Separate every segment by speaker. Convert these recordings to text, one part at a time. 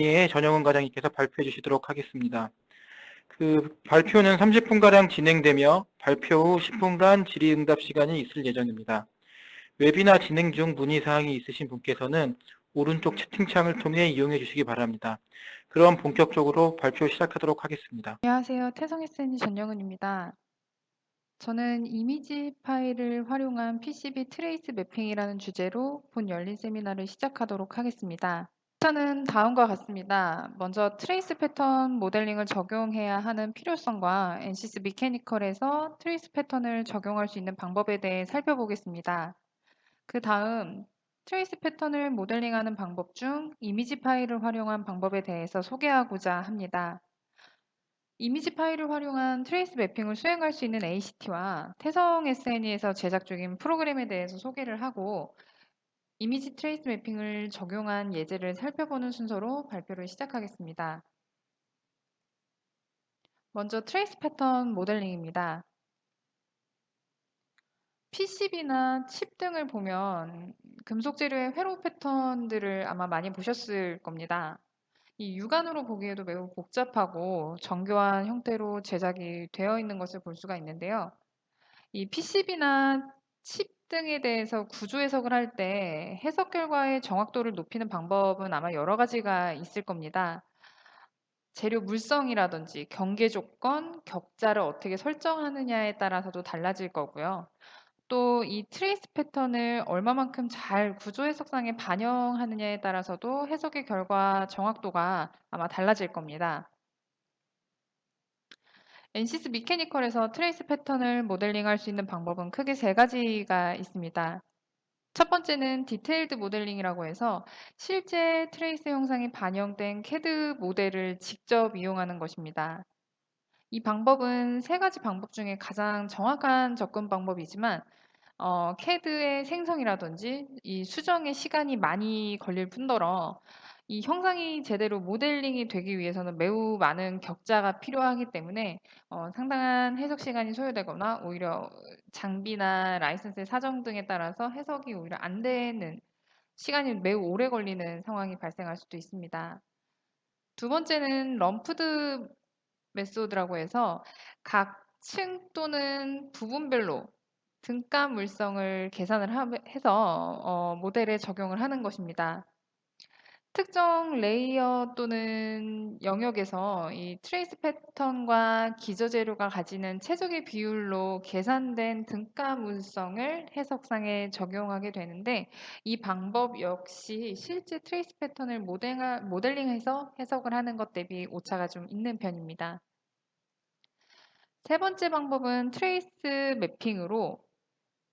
Speaker 1: 의 전영은 과장님께서 발표해 주시도록 하겠습니다. 그 발표는 30분가량 진행되며 발표 후 10분간 질의응답 시간이 있을 예정입니다. 웨비나 진행 중 문의사항이 있으신 분께서는 오른쪽 채팅창을 통해 이용해 주시기 바랍니다. 그럼 본격적으로 발표 시작하도록 하겠습니다.
Speaker 2: 안녕하세요. 태성SN이 전영은입니다. 저는 이미지 파일을 활용한 PCB 트레이스 매핑이라는 주제로 본 열린 세미나를 시작하도록 하겠습니다. 부터는 다음과 같습니다. 먼저 트레이스 패턴 모델링을 적용해야 하는 필요성과 NCS 미케니컬에서 트레이스 패턴을 적용할 수 있는 방법에 대해 살펴보겠습니다. 그 다음 트레이스 패턴을 모델링하는 방법 중 이미지 파일을 활용한 방법에 대해서 소개하고자 합니다. 이미지 파일을 활용한 트레이스 매핑을 수행할 수 있는 ACT와 태성 SNE에서 제작 중인 프로그램에 대해서 소개를 하고 이미지 트레이스 매핑을 적용한 예제를 살펴보는 순서로 발표를 시작하겠습니다. 먼저 트레이스 패턴 모델링입니다. PCB나 칩 등을 보면 금속 재료의 회로 패턴들을 아마 많이 보셨을 겁니다. 이 육안으로 보기에도 매우 복잡하고 정교한 형태로 제작이 되어 있는 것을 볼 수가 있는데요. 이 PCB나 칩 등에 대해서 구조 해석을 할 때 해석 결과의 정확도를 높이는 방법은 아마 여러 가지가 있을 겁니다. 재료 물성이라든지 경계 조건, 격자를 어떻게 설정하느냐에 따라서도 달라질 거고요. 또 이 트레이스 패턴을 얼마만큼 잘 구조 해석상에 반영하느냐에 따라서도 해석의 결과 정확도가 아마 달라질 겁니다. NCS 미케니컬에서 트레이스 패턴을 모델링할 수 있는 방법은 크게 세 가지가 있습니다. 첫 번째는 디테일드 모델링이라고 해서 실제 트레이스 형상이 반영된 CAD 모델을 직접 이용하는 것입니다. 이 방법은 세 가지 방법 중에 가장 정확한 접근 방법이지만 CAD의 생성이라든지 이 수정의 시간이 많이 걸릴 뿐더러 이 형상이 제대로 모델링이 되기 위해서는 매우 많은 격자가 필요하기 때문에 상당한 해석 시간이 소요되거나 오히려 장비나 라이선스의 사정 등에 따라서 해석이 오히려 안 되는 시간이 매우 오래 걸리는 상황이 발생할 수도 있습니다. 두 번째는 럼프드 메소드라고 해서 각 층 또는 부분별로 등가 물성을 계산을 해서 모델에 적용을 하는 것입니다. 특정 레이어 또는 영역에서 이 트레이스 패턴과 기저재료가 가지는 최적의 비율로 계산된 등가 물성을 해석상에 적용하게 되는데 이 방법 역시 실제 트레이스 패턴을 모델링해서 해석을 하는 것 대비 오차가 좀 있는 편입니다. 세 번째 방법은 트레이스 매핑으로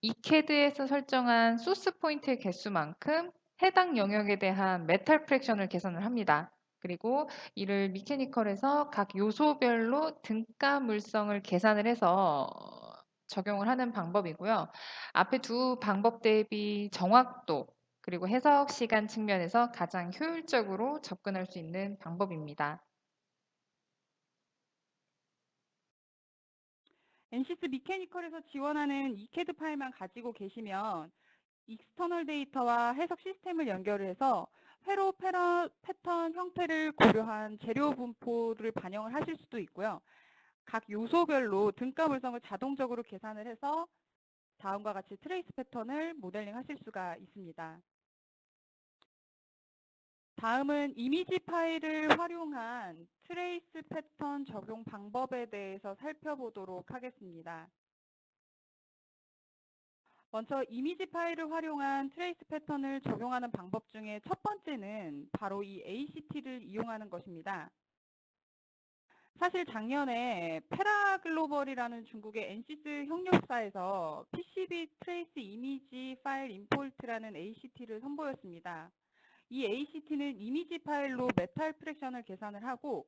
Speaker 2: 이캐드에서 설정한 소스 포인트의 개수만큼 해당 영역에 대한 메탈 프랙션을 계산을 합니다. 그리고 이를 미케니컬에서 각 요소별로 등가 물성을 계산을 해서 적용을 하는 방법이고요. 앞에 두 방법 대비 정확도 그리고 해석 시간 측면에서 가장 효율적으로 접근할 수 있는 방법입니다.
Speaker 3: NCS 미케니컬에서 지원하는 이캐드 파일만 가지고 계시면 익스터널 데이터와 해석 시스템을 연결해서 회로 패턴 형태를 고려한 재료 분포를 반영을 하실 수도 있고요. 각 요소별로 등가 물성을 자동적으로 계산을 해서 다음과 같이 트레이스 패턴을 모델링 하실 수가 있습니다. 다음은 이미지 파일을 활용한 트레이스 패턴 적용 방법에 대해서 살펴보도록 하겠습니다. 먼저 이미지 파일을 활용한 트레이스 패턴을 적용하는 방법 중에 첫 번째는 바로 이 ACT를 이용하는 것입니다. 사실 작년에 페라글로벌이라는 중국의 NCS 협력사에서 PCB 트레이스 이미지 파일 임포트라는 ACT를 선보였습니다. 이 ACT는 이미지 파일로 메탈 프랙션을 계산을 하고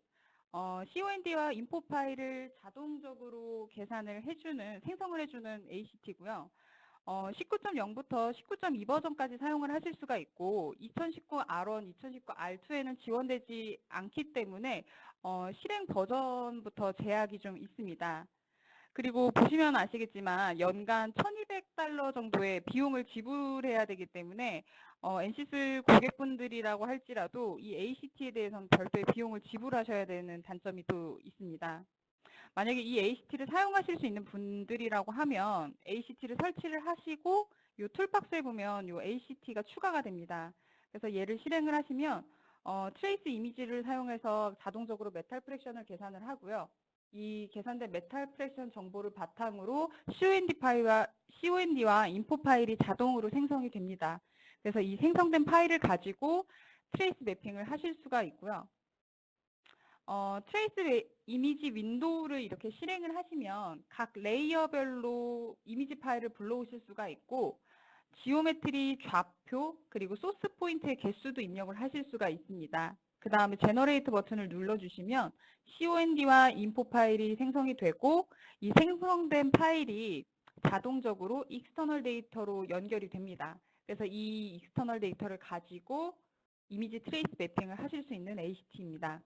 Speaker 3: COND와 인포 파일을 자동적으로 생성을 해주는 ACT고요. 19.0부터 19.2 버전까지 사용을 하실 수가 있고 2019 R1, 2019 R2에는 지원되지 않기 때문에 실행 버전부터 제약이 좀 있습니다. 그리고 보시면 아시겠지만 연간 $1,200 정도의 비용을 지불해야 되기 때문에 NC술 고객분들이라고 할지라도 이 ACT에 대해서는 별도의 비용을 지불하셔야 되는 단점이 또 있습니다. 만약에 이 ACT를 사용하실 수 있는 분들이라고 하면 ACT를 설치를 하시고 이 툴박스에 보면 이 ACT가 추가가 됩니다. 그래서 얘를 실행을 하시면 트레이스 이미지를 사용해서 자동적으로 메탈 프랙션을 계산을 하고요. 이 계산된 메탈 프랙션 정보를 바탕으로 COND와 인포 파일이 자동으로 생성이 됩니다. 그래서 이 생성된 파일을 가지고 트레이스 매핑을 하실 수가 있고요. 트레이스 이미지 윈도우를 이렇게 실행을 하시면 각 레이어별로 이미지 파일을 불러오실 수가 있고 지오메트리 좌표 그리고 소스 포인트의 개수도 입력을 하실 수가 있습니다. 그 다음에 제너레이트 버튼을 눌러주시면 COND와 인포 파일이 생성이 되고 이 생성된 파일이 자동적으로 익스터널 데이터로 연결이 됩니다. 그래서 이 익스터널 데이터를 가지고 이미지 트레이스 매핑을 하실 수 있는 ACT입니다.